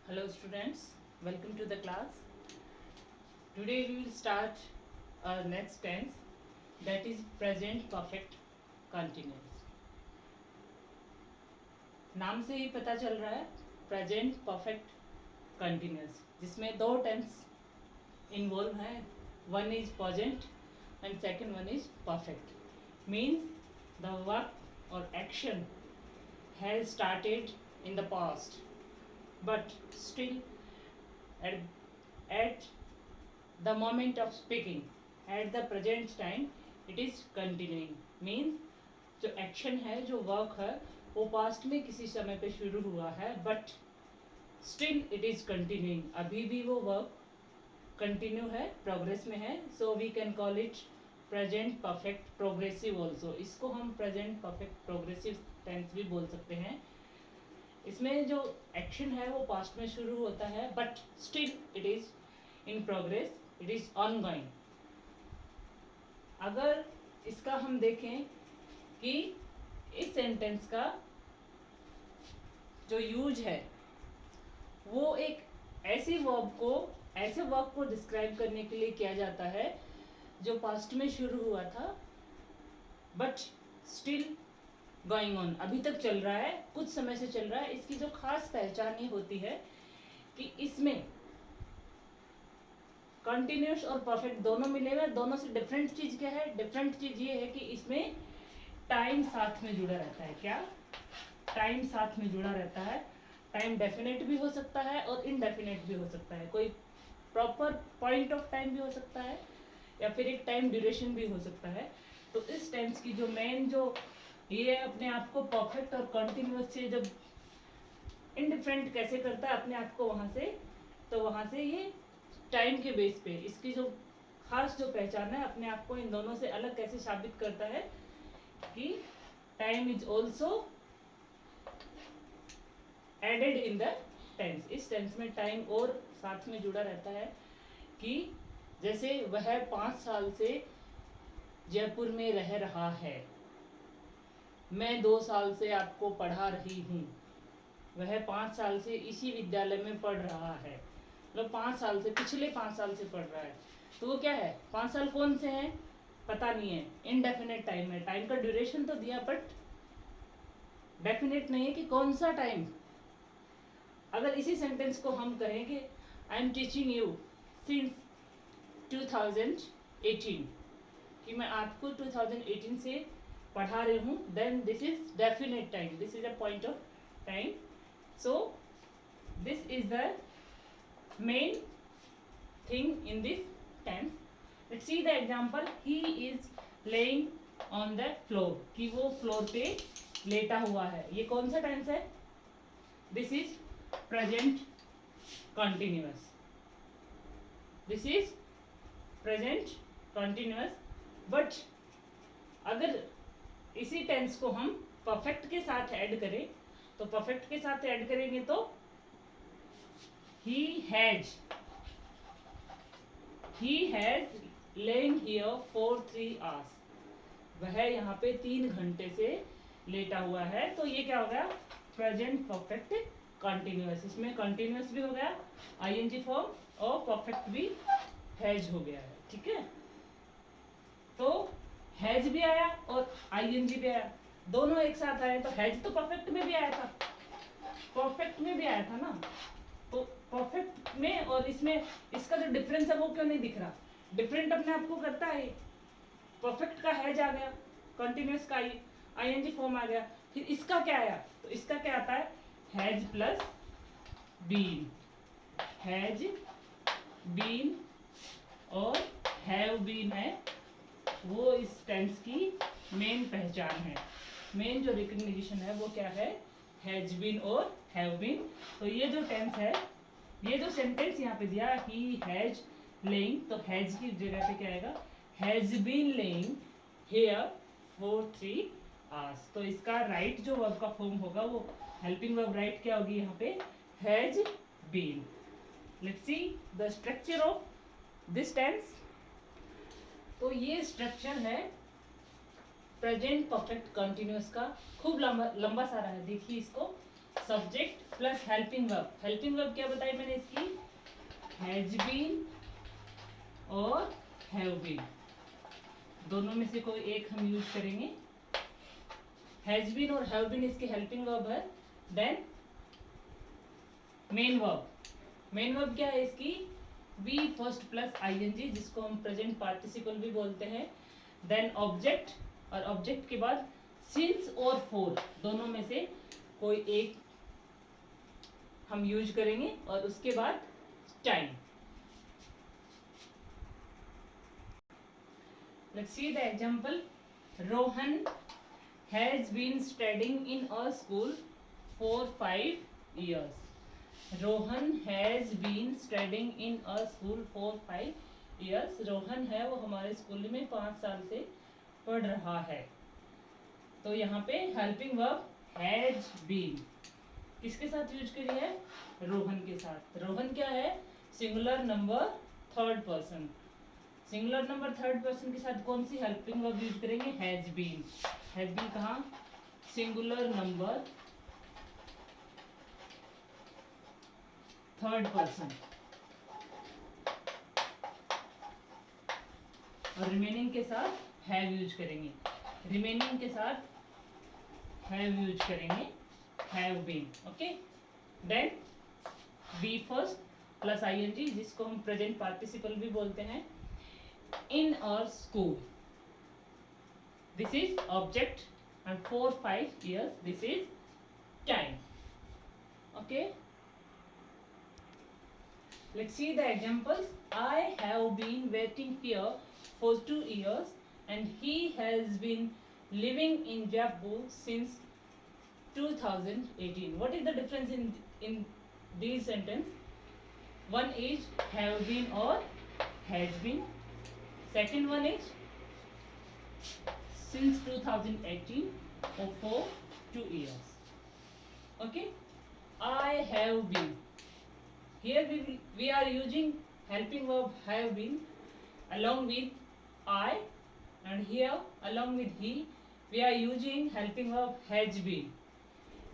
Hello students, welcome to the class. Today we will start our next tense, that is present perfect continuous. नाम से ही पता चल रहा है प्रेजेंट परफेक्ट कंटिन्यूस, जिसमें दो टेंस इन्वॉल्व हैं. One is present and second one is perfect. Means the work और action has started in the past but still at the moment of speaking, at the present time it is continuing. Means जो action है, जो work है, वो past में किसी समय पे शुरू हुआ है but still it is continuing. अभी भी वो work continue है, progress में है. So we can call it present perfect progressive also. इसको हम present perfect progressive tense भी बोल सकते हैं. इसमें जो एक्शन है वो पास्ट में शुरू होता है but still it is in progress, it is ongoing. अगर इसका हम देखें कि इस सेंटेंस का जो यूज है वो एक ऐसे वर्ब को डिस्क्राइब करने के लिए किया जाता है जो पास्ट में शुरू हुआ था बट स्टिल गोइंग ऑन, अभी तक चल रहा है, कुछ समय से चल रहा है. इसकी जो खास पहचान ये होती है कि इसमें कंटिन्यूस और परफेक्ट दोनों मिले हुए. दोनों से डिफरेंट चीज क्या है? डिफरेंट चीज ये है कि इसमें टाइम साथ में जुड़ा रहता है. क्या? टाइम साथ में जुड़ा रहता है. टाइम डेफिनेट भी हो सकता है और इनडेफिनेट भी हो सकता है. कोई प्रॉपर पॉइंट ऑफ टाइम भी हो सकता है या फिर एक टाइम ड्यूरेशन भी हो सकता है. तो इस टेंस की जो मेन जो ये अपने आप को परफेक्ट और कंटिन्यूस से जब इनडिफरेंट कैसे करता है अपने आप को वहां से, तो वहां से ये टाइम के बेस पे इसकी जो खास जो पहचान है अपने आप को इन दोनों से अलग कैसे साबित करता है कि time is also added in the tense. इस टेंस में टाइम और साथ में जुड़ा रहता है कि जैसे वह 5 साल से जयपुर में रह रहा है, मैं 2 साल से आपको पढ़ा रही हूँ, वह 5 साल से इसी विद्यालय में पढ़ रहा है. मतलब 5 साल से, पिछले 5 साल से पढ़ रहा है. तो वो क्या है? 5 साल कौन से हैं पता नहीं है, इनडेफिनेट टाइम है. टाइम का ड्यूरेशन तो दिया बट डेफिनेट नहीं है कि कौन सा टाइम. अगर इसी सेंटेंस को हम कहेंगे I am teaching you since 2018, कि मैं आपको 2018 से पढ़ा रही हूँ, then this is definite time, this is a point of time. So this is the main thing in this tense. Let's see the example. He is laying on the floor, कि वो floor पे लेटा हुआ है. ये कौन सा tense है? This is present continuous. This is present continuous. But अगर इसी टेंस को हम परफेक्ट के साथ ऐड करें, तो परफेक्ट के साथ ऐड करेंगे तो he has lain here for 3 hours. वह यहाँ पे 3 घंटे से लेटा हुआ है. तो ये क्या हो गया? Present perfect continuous. इसमें कंटिन्यूअस भी हो गया आईएनजी फॉर्म और परफेक्ट भी हैज हो गया है. ठीक है, तो हैज भी आया और आईएनजी भी आया, दोनों एक साथ आए. तो हैज तो परफेक्ट में भी आया था, परफेक्ट में भी आया था ना. तो परफेक्ट में और इसमें इसका जो डिफरेंस है वो क्यों नहीं दिख रहा? डिफरेंट अपने आप को करता है. परफेक्ट का हैज आ गया, कंटिन्यूअस का आईएनजी फॉर्म आ गया. फिर इसका क्या आया? तो इसका क्या आता है? Has plus been. Has been और हैव बीन है, वो इस टेंस की मेन पहचान है. मेन जो रिकग्निशन है वो क्या है? हैज बीन और हैव बीन. तो ये जो टेंस है, ये जो सेंटेंस यहाँ पे दिया ही हैज लेइंग, तो हैज की जगह पे क्या आएगा? Has been laying here for 3 hours. तो इसका राइट जो वर्ब का फॉर्म होगा वो हेल्पिंग वर्ब राइट क्या होगी यहाँ पे? Has been. Let's see the structure of this tense. तो ये स्ट्रक्चर है प्रेजेंट परफेक्ट कंटिन्यूअस का. खूब लंबा लंबा सारा है, देखिए इसको. Subject plus helping verb. Helping verb क्या बताई मैंने इसकी, हैज बीन और हैव बीन, दोनों में से कोई एक हम यूज करेंगे। हैज बीन और हैव बीन इसके हेल्पिंग वर्ब है। Then main verb, main verb क्या है इसकी, बी फर्स्ट प्लस आईएनजी, जिसको हम प्रेजेंट पार्टिसिपल भी बोलते हैं। देन ऑब्जेक्ट, और ऑब्जेक्ट के बाद सिंस और फॉर, दोनों में से कोई एक हम यूज करेंगे, और उसके बाद time. Let's see the example. Rohan has been studying in a school for 5 years। Rohan has been studying in a school for 5 years। Rohan है वो हमारे स्कूल में 5 साल से पढ़ रहा है। तो यहाँ पे हेल्पिंग वर्ब हैज बीन किसके साथ यूज करी है, रोहन के साथ। रोहन क्या है, singular number third person. Singular number third person के साथ कौन सी हेल्पिंग वर्ब यूज करेंगे, हैज बीन। हैज बीन कहाँ, सिंगुलर नंबर थर्ड पर्सन, और रिमेनिंग के साथ हैव यूज करेंगे। रिमेनिंग के साथ हैव यूज करेंगे, have been. Okay, then be first plus ING, जिसको हम प्रेजेंट पार्टिसिपल भी बोलते हैं। इन और school, this is object, and 4-5 years, this is time. Okay, let's see the examples. I have been waiting here for 2 years and he has been living in Jaipur since 2018. What is the difference in these sentence? One is have been or has been. Second one is since 2018 or for 2 years. Okay, I have been. Here we are using helping verb have been along with I, and here along with he we are using helping verb has been.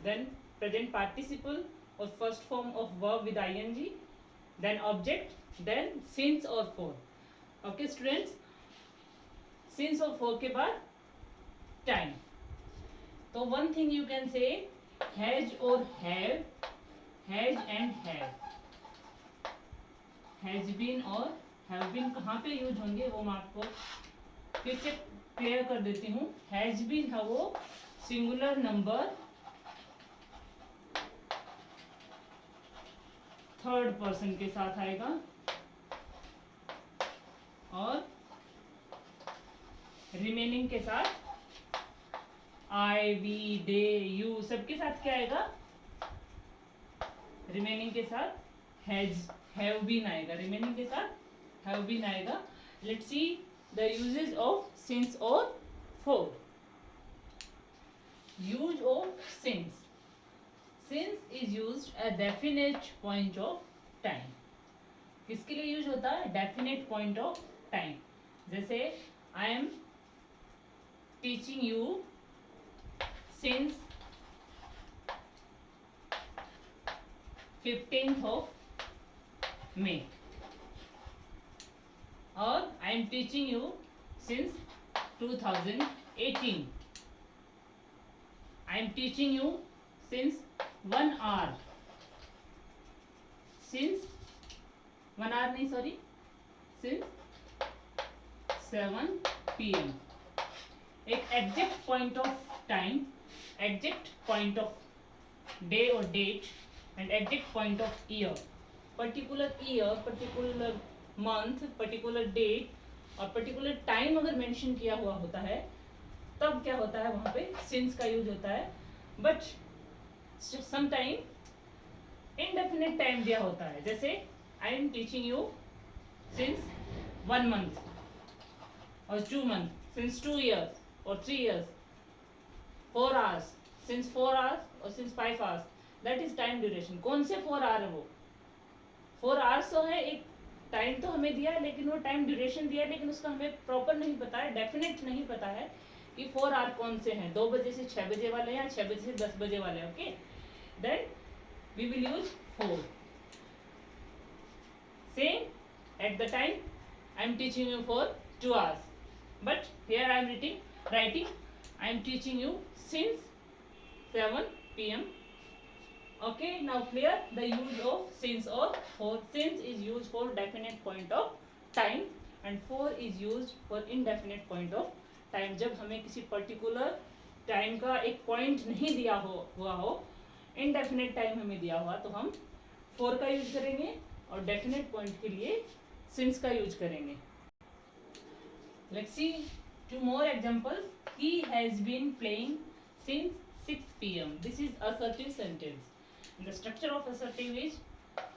Then present participle or first form of verb with ing, then object, then since or for. Okay students, since or for के बाद time. तो one thing you can say, has or have, has and have, has been और have been कहाँ पे use होंगे वो मैं आपको फिर से क्लियर कर देती हूँ। हैज बीन है वो सिंगुलर नंबर थर्ड पर्सन के साथ आएगा, और रिमेनिंग के साथ आई, वी, दे, यू सबके साथ क्या आएगा, रिमेनिंग के साथ हैव बीन आएगा, रिमेनिंग के साथ हैव बीन आएगा। Let's see the uses of since और for. Use of since, since is used at definite point of time. किसके लिए यूज होता है, डेफिनेट पॉइंट ऑफ टाइम। जैसे I am teaching you since 15th of May, और I am teaching you since 2018. I am teaching you since 1 hour. Since 1 hour नहीं, sorry, since 7 PM. एक exact point of time, exact point of day और date, and exact point of year. Particular year, particular month, particular date और particular time अगर mention किया हुआ होता है तब क्या होता है, वहां पे सिंस का यूज होता है। But some time indefinite time दिया होता है, जैसे I am teaching you since 1 month और 2 months, सिंस 2 years और 3 years, 4 hours, since 4 hours और since 5 hours, that is time duration। कौन से 4 hour है वो, 4 hours तो है, एक टाइम तो हमें दिया है, लेकिन वो टाइम ड्यूरेशन दिया है, लेकिन उसका हमें प्रॉपर नहीं पता है, डेफिनेट नहीं पता है कि 4 hour कौन से हैं, 2 बजे से 6 बजे वाले या 6 बजे से 10 बजे वाले। Okay, then we will use for. Same at the time I am teaching you for 2 hours, but here I am writing I am teaching you since 7 p.m. Okay, now clear the use of since or for. Since is used for definite point of time and for is used for indefinite point of time. जब हमें किसी particular time का एक point नहीं दिया हुआ हो, indefinite time हमें दिया हुआ, तो हम for का यूज करेंगे और डेफिनेट पॉइंट के लिए since का यूज करेंगे. Let's see two more examples. He has been playing since 6 p.m. This is assertive sentence. And the structure of assertive is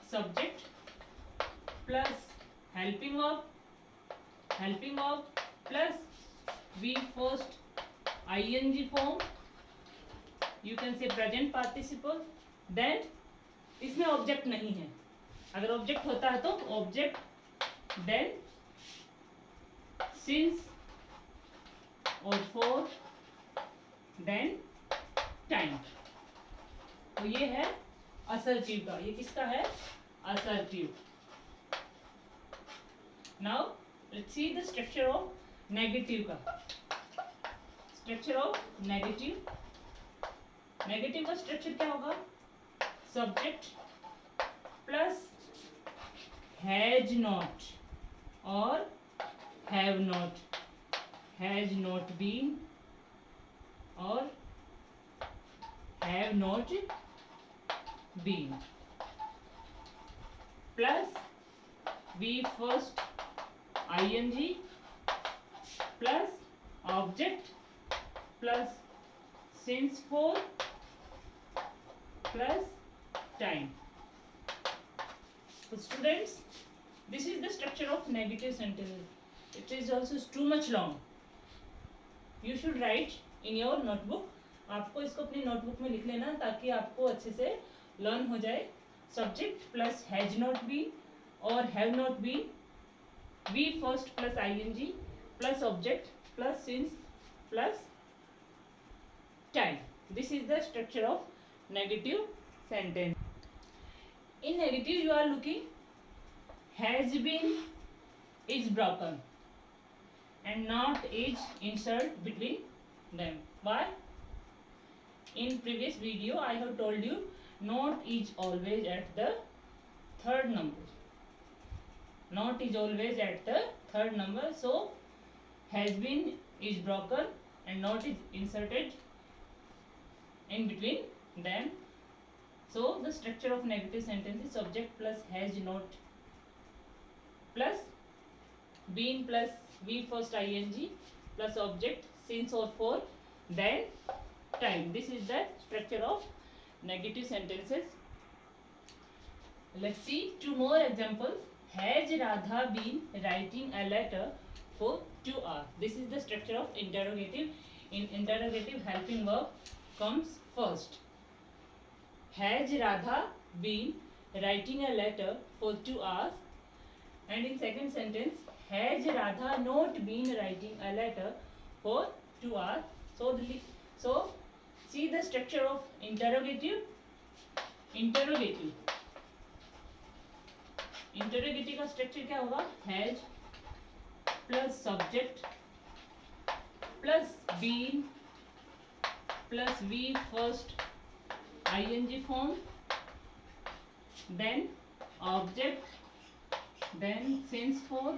subject plus helping verb plus we first ing form. You can say present participle. Then इसमें object नहीं है. अगर object होता है तो object, then since और for, then time. तो ये है असर्टिव का. ये किसका है? Assertive. Now let's see the structure of negative का. Structure of negative. नेगेटिव का स्ट्रक्चर क्या होगा? सब्जेक्ट प्लस हैज नॉट और have not. Has not been और have not been plus V first ing plus object plus since for plus time. So students, this is the structure of negative sentences. It is also too much long. You should write in your notebook. आपको इसको अपनी notebook में लिख लेना ताकि आपको अच्छे से लर्न हो जाए. Subject plus has not been और have not been, V first plus ing plus object plus since plus time. This is the structure of negative sentence. In negative you are looking has been is broken and not is insert between them. Why? In previous video I have told you not is always at the third number. Not is always at the third number. So has been is broken and not is inserted in between them. So the structure of negative sentence is subject plus has not plus been plus we first ing plus object since or for, then time. This is the structure of negative sentences. Let's see two more examples. Has Radha been writing a letter for 2 hours? This is the structure of interrogative. In interrogative, helping verb comes first. Has Radha been writing a letter for 2 hours? And in second sentence, has Radha not been writing a letter for 2 hours? So see the structure of interrogative. Interrogative का structure क्या होगा? Has plus subject plus been plus we first ing form, then object, then since for,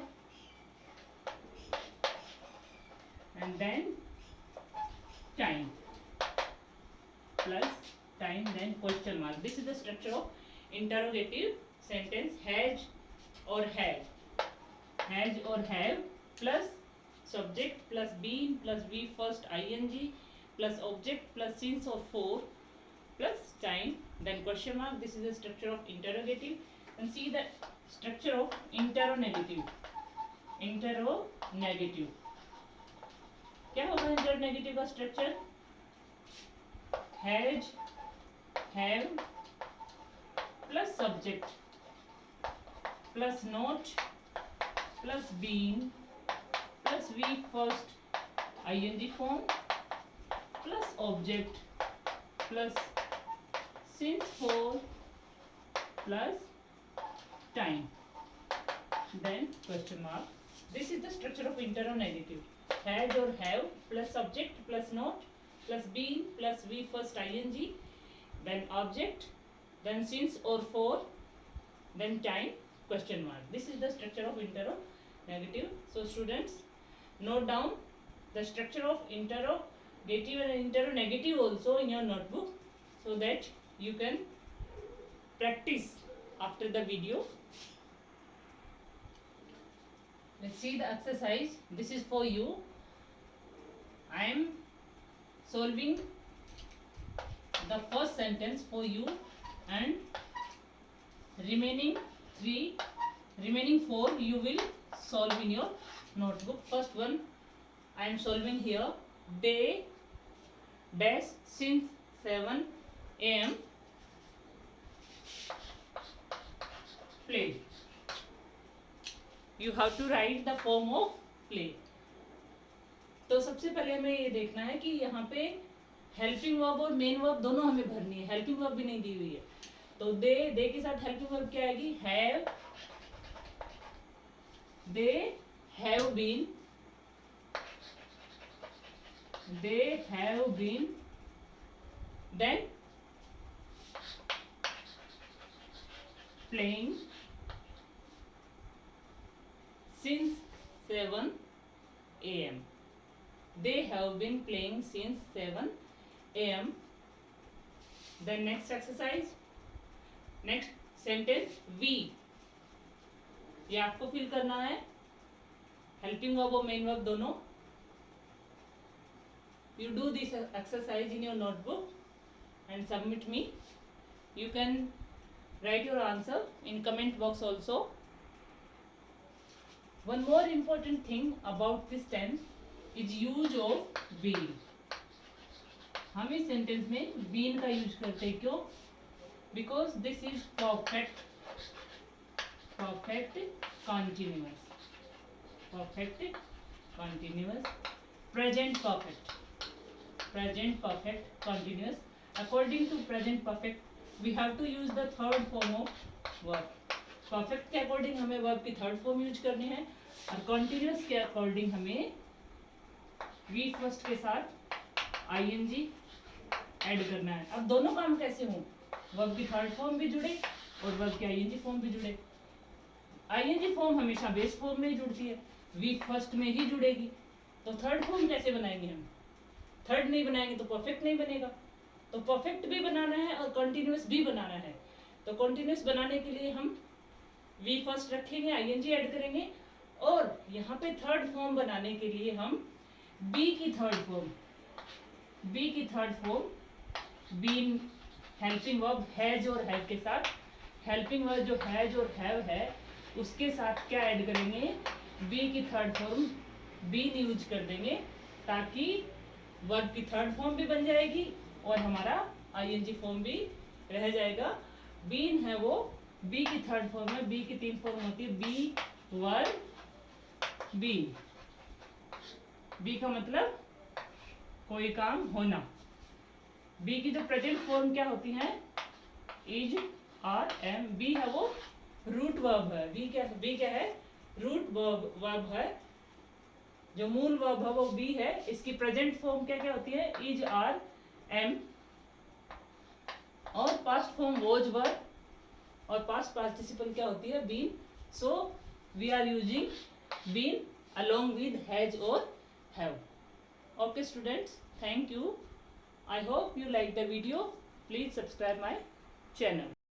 and then time plus time, then question mark. This is the structure of interrogative sentence. Has or have plus subject plus been plus we first ing plus object plus since or for plus time, then question mark. This is the structure of interrogative. And see the structure of interrogative. क्या होगा interrogative का structure? Has, have plus subject plus not plus been plus we first ing form plus object plus since 4 plus time, then question mark. This is the structure of interrogative. Has or have plus subject plus not plus been plus we first ing, then object, then since or for, then time, question mark. This is the structure of interrogative. So students, note down the structure of interrogative and interrogative also in your notebook, so that you can practice after the video. Let's see the exercise. This is for you. I am solving the first sentence for you, and remaining 4 you will solve in your notebook. First one I am solving here. They dash since 7 a.m. play. You have to write the form of play. तो सबसे पहले हमें ये देखना है कि यहाँ पे हेल्पिंग वर्ब और मेन वर्ब दोनों हमें भरनी है. हेल्पिंग वर्ब भी नहीं दी हुई है, तो दे के साथ हेल्पिंग वर्ब क्या आएगी? Have. They have been. They have been. Then playing since 7 a.m. They have been playing since 7 a.m. Then next exercise, next sentence, we. ये आपको फिल करना है, हेल्पिंग वर्ब और मेन वर्ब दोनों. You do this exercise in your notebook and submit me. You can write your answer in comment box also. One more important thing about this tense is use of been. हम इस sentence में been का use करते हैं. क्यों? Because this is perfect continuous. Perfect continuous. Present perfect continuous. According to present perfect, we have to use the third form of verb. Perfect के according हमें verb की थर्ड फॉर्म यूज करनी है, और कॉन्टिन्यूअस के अकॉर्डिंग हमें we first के साथ आईएनजी ऐड करना है. अब दोनों काम कैसे हों? वर्ब की थर्ड फॉर्म भी जुड़े और वर्ब की आईएनजी फॉर्म भी जुड़े. आईएनजी फॉर्म हमेशा बेस फॉर्म में ही जुड़ती है, वी फर्स्ट में ही जुड़ेगी. तो थर्ड फॉर्म कैसे बनाएंगे हम? थर्ड नहीं बनाएंगे तो परफेक्ट नहीं बनेगा. तो परफेक्ट भी बनाना है और कंटिन्यूअस भी बनाना है. तो कंटिन्यूअस बनाने के लिए हम वी फर्स्ट रखेंगे, आईएनजी ऐड करेंगे, और यहाँ पे थर्ड फॉर्म बनाने के लिए हम बी की third form been helping verb has और हैव के साथ, हेल्पिंग वर्ब जो हैज और हैव है उसके साथ क्या ऐड करेंगे? बी की थर्ड फॉर्म बीन यूज कर देंगे, ताकि वर्ब की थर्ड फॉर्म भी बन जाएगी और हमारा आईएनजी फॉर्म भी रह जाएगा. बीन है वो बी की थर्ड फॉर्म है. बी की 3 फॉर्म होती है, बी वर्ब बी. बी का मतलब कोई काम होना. बी की जो प्रेजेंट फॉर्म क्या होती है? Is, are, M. बी है वो रूट वर्ब है. बी क्या है? रूट वर्ब है. जो मूल वर्ब है वो बी है. इसकी प्रेजेंट फॉर्म क्या क्या होती है? Is, are, am. और पास्ट फॉर्म वॉज, वर, और पास्ट पार्टिसिपल क्या होती है? Been. So we are using been along with has or have. Okay students, thank you. I hope you like the video. Please subscribe my channel.